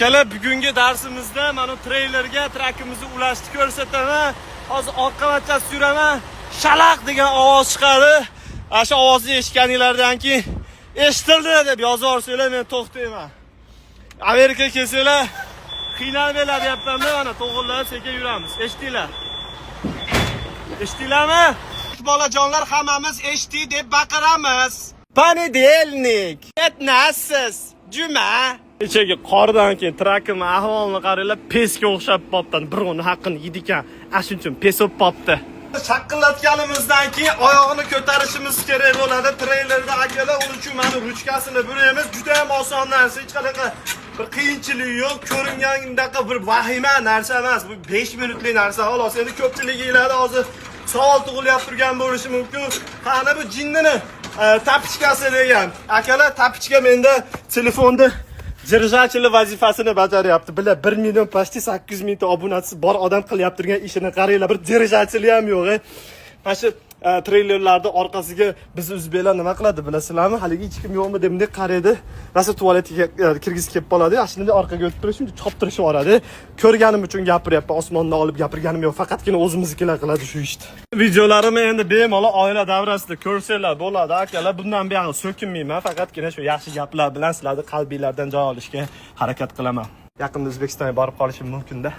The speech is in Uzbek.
Akalar, bugungi darsimizda mana treylerga trakimizni ulashni ko'rsataman. Hozir orqa marchasi suraman. Shalaq degan ovoz chiqadi. Ana shu ovozni eshitganinglardan keyin eshitildi deb yozib yuborsanglar men to'xtayman. Amerika kelsanglar qiynalmanglar deyapman-da, mana to'g'rilab sekin yuramiz. Eshitdinglar? Eshitdinglarmi? Bolajonlar hammamiz eshitdik deb baqiramiz. Ponedelnik, etnasiz, juma. Kechagi qordan keyin trakim ahvolini qaranglar, pesga o'xshab qopti. Birovni haqqini yedi ekan, shuning uchun pes bo'lib qopti. Shaqillatganimizdan keyin oyog'ini ko'tarishimiz kerak bo'ladi. Treylerda akalar uni uchun mana ruchkasini buraymiz. Juda ham oson narsa, hech qanaqa bir qiyinchiligi yo'q. Ko'ringandaqa bir vahima narsa emas. Bu 5 minutlik narsa xolos. Endi ko'pchiliginglarda hozir savol tug'ilib turgan bo'lishi mumkin. Qani bu jinnini tapichkasi degan. Akalar, tapichka menda telefonda Держатель vazifasini bajaryapti. Bilar 1 million почти 800 mingta obunachisi bor odam qilyapti turgan ishini qaranglar. Bir держатель ham yo'q. Mana shu treylerlarning orqasiga biz o'zbeklar nima qiladi bilasizlarmi? Haligi hech kim yo'qmi deb bunday qaraydi. Rasa tualetiga kirgizib kelib qoladi. Shunday orqaga o'tib turib, shunday choptirishib yuboradi. Ko'rganim uchun gapiryapman. Osmondan olib gapirganim yo'q. Faqatgina o'zimiznikilar qiladi shu ishni. Videolarimni endi bemalol oila davrasida ko'rsanglar bo'ladi. Akalar, bundan buyog'i so'kinmayman. Faqatgina shu yaxshi gaplar bilan sizlarning qalbingizdan joy olishga harakat qilaman. Yaqinda O'zbekistonga borib qolishim mumkin-da.